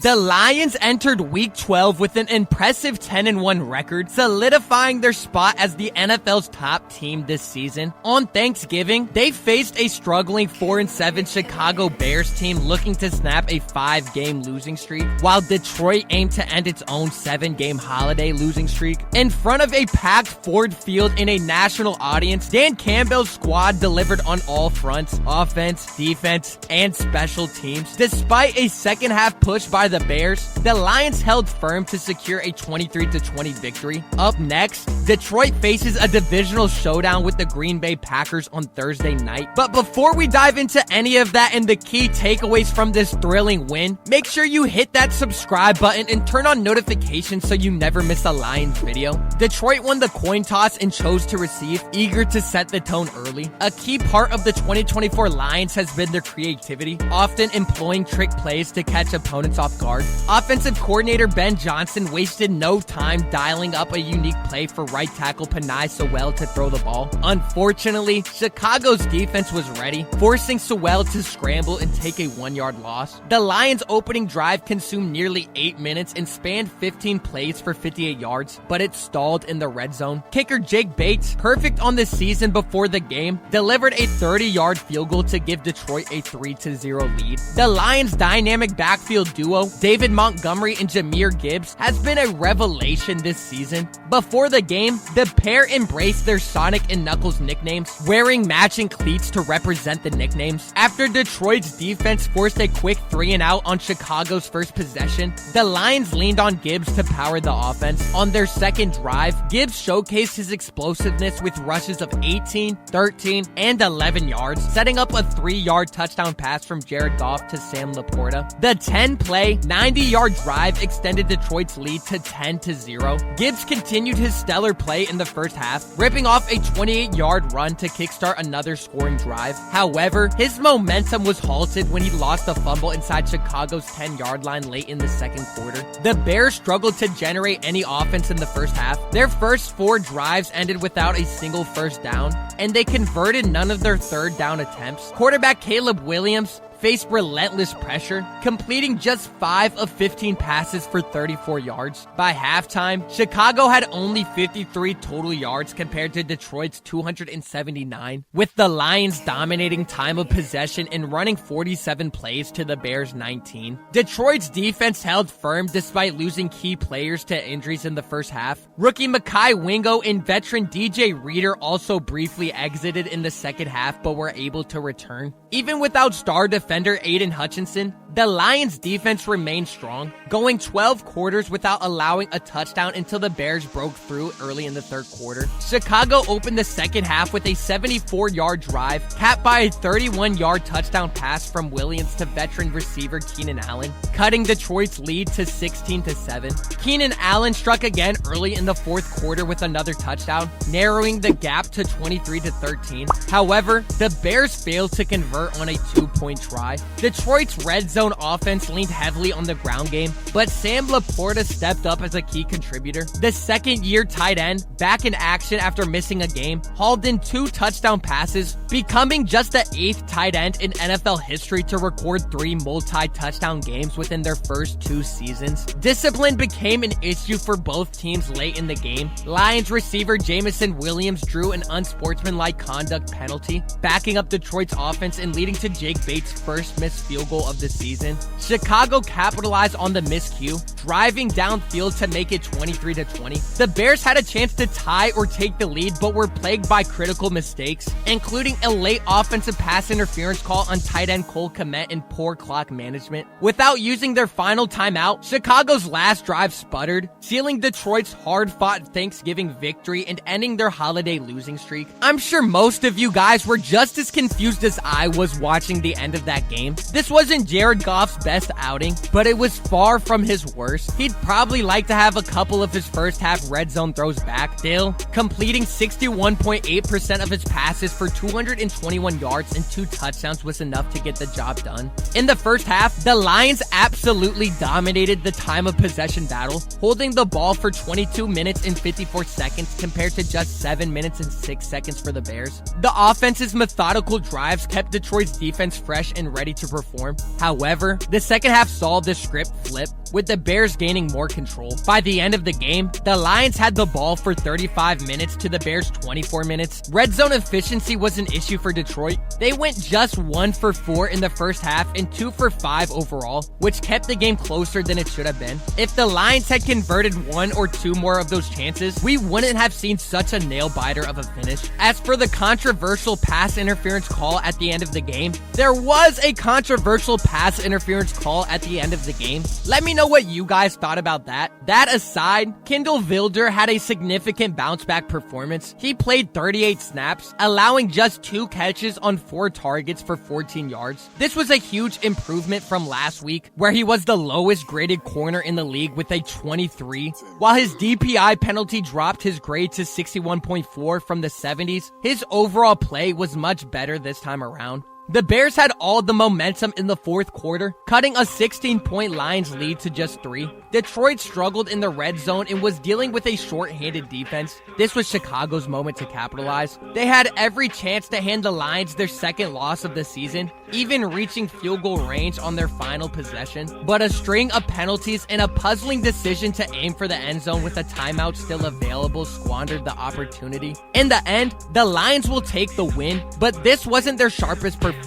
The Lions entered Week 12 with an impressive 10-1 record, solidifying their spot as the NFL's top team this season. On Thanksgiving, they faced a struggling 4-7 Chicago Bears team looking to snap a 5-game losing streak, while Detroit aimed to end its own 7-game holiday losing streak. In front of a packed Ford Field in a national audience, Dan Campbell's squad delivered on all fronts: offense, defense, and special teams. Despite a second-half push by the Bears, the Lions held firm to secure a 23-20 victory. Up next, Detroit faces a divisional showdown with the Green Bay Packers on Thursday night. But before we dive into any of that and the key takeaways from this thrilling win, make sure you hit that subscribe button and turn on notifications so you never miss a Lions video. Detroit won the coin toss and chose to receive, eager to set the tone early. A key part of the 2024 Lions has been their creativity, often employing trick plays to catch opponents off guard. Offensive coordinator Ben Johnson wasted no time dialing up a unique play for right tackle Penei Sewell to throw the ball. Unfortunately, Chicago's defense was ready, forcing Sewell to scramble and take a 1-yard loss. The Lions' opening drive consumed nearly 8 minutes and spanned 15 plays for 58 yards, but it stalled in the red zone. Kicker Jake Bates, perfect on the season before the game, delivered a 30-yard field goal to give Detroit a 3-0 lead. The Lions' dynamic backfield duo, David Montgomery and Jahmyr Gibbs, has been a revelation this season. Before the game, the pair embraced their Sonic and Knuckles nicknames, wearing matching cleats to represent the nicknames. After Detroit's defense forced a quick 3-and-out on Chicago's first possession, the Lions leaned on Gibbs to power the offense. On their second drive, Gibbs showcased his explosiveness with rushes of 18, 13, and 11 yards, setting up a 3-yard touchdown pass from Jared Goff to Sam Laporta. The 10-play, 90-yard drive extended Detroit's lead to 10-0. Gibbs continued his stellar play in the first half, ripping off a 28-yard run to kickstart another scoring drive. However, his momentum was halted when he lost a fumble inside Chicago's 10-yard line late in the second quarter. The Bears struggled to generate any offense in the first half. Their first 4 drives ended without a single first down, and they converted none of their third down attempts. Quarterback Caleb Williams faced relentless pressure, completing just 5 of 15 passes for 34 yards. By halftime, Chicago had only 53 total yards compared to Detroit's 279, with the Lions dominating time of possession and running 47 plays to the Bears' 19. Detroit's defense held firm despite losing key players to injuries in the first half. Rookie Mekhi Wingo and veteran DJ Reader also briefly exited in the second half but were able to return. Even without star defender Aiden Hutchinson, the Lions' defense remained strong, going 12 quarters without allowing a touchdown until the Bears broke through early in the third quarter. Chicago opened the second half with a 74-yard drive, capped by a 31-yard touchdown pass from Williams to veteran receiver Keenan Allen, cutting Detroit's lead to 16-7. Keenan Allen struck again early in the fourth quarter with another touchdown, narrowing the gap to 23-13. However, the Bears failed to convert on a 2-point try. Detroit's red zone offense leaned heavily on the ground game, but Sam Laporta stepped up as a key contributor. The second-year tight end, back in action after missing a game, hauled in 2 touchdown passes, becoming just the 8th tight end in NFL history to record 3 multi-touchdown games within their first 2 seasons. Discipline became an issue for both teams late in the game. Lions receiver Jameson Williams drew an unsportsmanlike conduct penalty, backing up Detroit's offense and leading to Jake Bates' first missed field goal of the season. Chicago capitalized on the miscue, driving downfield to make it 23-20. The Bears had a chance to tie or take the lead, but were plagued by critical mistakes, including a late offensive pass interference call on tight end Cole Kmet and poor clock management. Without using their final timeout, Chicago's last drive sputtered, sealing Detroit's hard-fought Thanksgiving victory and ending their holiday losing streak. I'm sure most of you guys were just as confused as I was watching the end of that game. This wasn't Jared Goff's best outing, but it was far from his worst. He'd probably like to have a couple of his first half red zone throws back. Still, completing 61.8% of his passes for 221 yards and 2 touchdowns was enough to get the job done. In the first half, the Lions absolutely dominated the time of possession battle, holding the ball for 22 minutes and 54 seconds compared to just 7 minutes and 6 seconds for the Bears. The offense's methodical drives kept Detroit's defense fresh and ready to perform. However, However, the second half saw the script flip, with the Bears gaining more control. By the end of the game, the Lions had the ball for 35 minutes to the Bears' 24 minutes. Red zone efficiency was an issue for Detroit. They went just 1 for 4 in the first half and 2 for 5 overall, which kept the game closer than it should have been. If the Lions had converted 1 or 2 more of those chances, we wouldn't have seen such a nail-biter of a finish. As for the controversial pass interference call at the end of the game, there was a controversial pass interference call at the end of the game. Let me know what you guys thought about that. That aside, Kindle Wilder had a significant bounce-back performance. He played 38 snaps, allowing just 2 catches on 4 targets for 14 yards. This was a huge improvement from last week, where he was the lowest graded corner in the league with a 23. While his DPI penalty dropped his grade to 61.4 from the 70s, his overall play was much better this time around. The Bears had all the momentum in the fourth quarter, cutting a 16-point Lions lead to just 3. Detroit struggled in the red zone and was dealing with a short-handed defense. This was Chicago's moment to capitalize. They had every chance to hand the Lions their second loss of the season, even reaching field goal range on their final possession. But a string of penalties and a puzzling decision to aim for the end zone with a timeout still available squandered the opportunity. In the end, the Lions will take the win, but this wasn't their sharpest performance.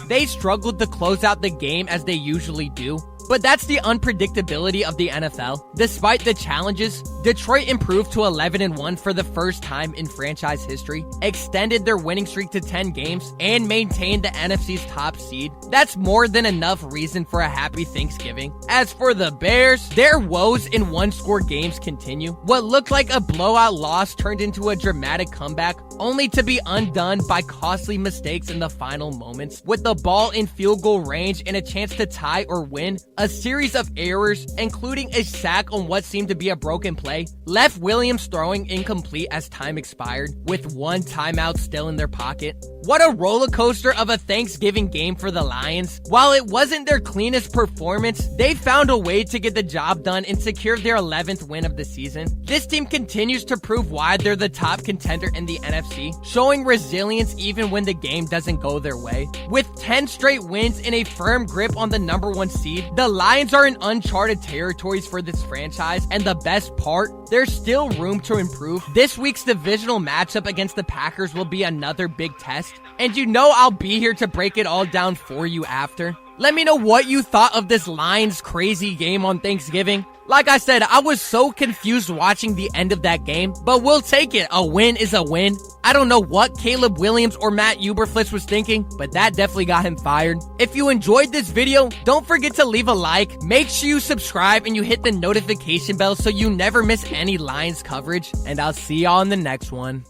They struggled to close out the game as they usually do. But that's the unpredictability of the NFL. Despite the challenges, Detroit improved to 11-1 for the first time in franchise history, extended their winning streak to 10 games, and maintained the NFC's top seed. That's more than enough reason for a happy Thanksgiving. As for the Bears, their woes in one-score games continue. What looked like a blowout loss turned into a dramatic comeback, only to be undone by costly mistakes in the final moments. With the ball in field goal range and a chance to tie or win, a series of errors, including a sack on what seemed to be a broken play, left Williams throwing incomplete as time expired, with 1 timeout still in their pocket. What a roller coaster of a Thanksgiving game for the Lions. While it wasn't their cleanest performance, they found a way to get the job done and secure their 11th win of the season. This team continues to prove why they're the top contender in the NFC, showing resilience even when the game doesn't go their way. With 10 straight wins and a firm grip on the number 1 seed, the Lions are in uncharted territories for this franchise, and the best part, there's still room to improve. This week's divisional matchup against the Packers will be another big test, and you know I'll be here to break it all down for you after. Let me know what you thought of this Lions crazy game on Thanksgiving. Like I said, I was so confused watching the end of that game, but we'll take it. A win is a win. I don't know what Caleb Williams or Matt Eberflus was thinking, but that definitely got him fired. If you enjoyed this video, don't forget to leave a like, make sure you subscribe and you hit the notification bell so you never miss any Lions coverage, and I'll see y'all in the next one.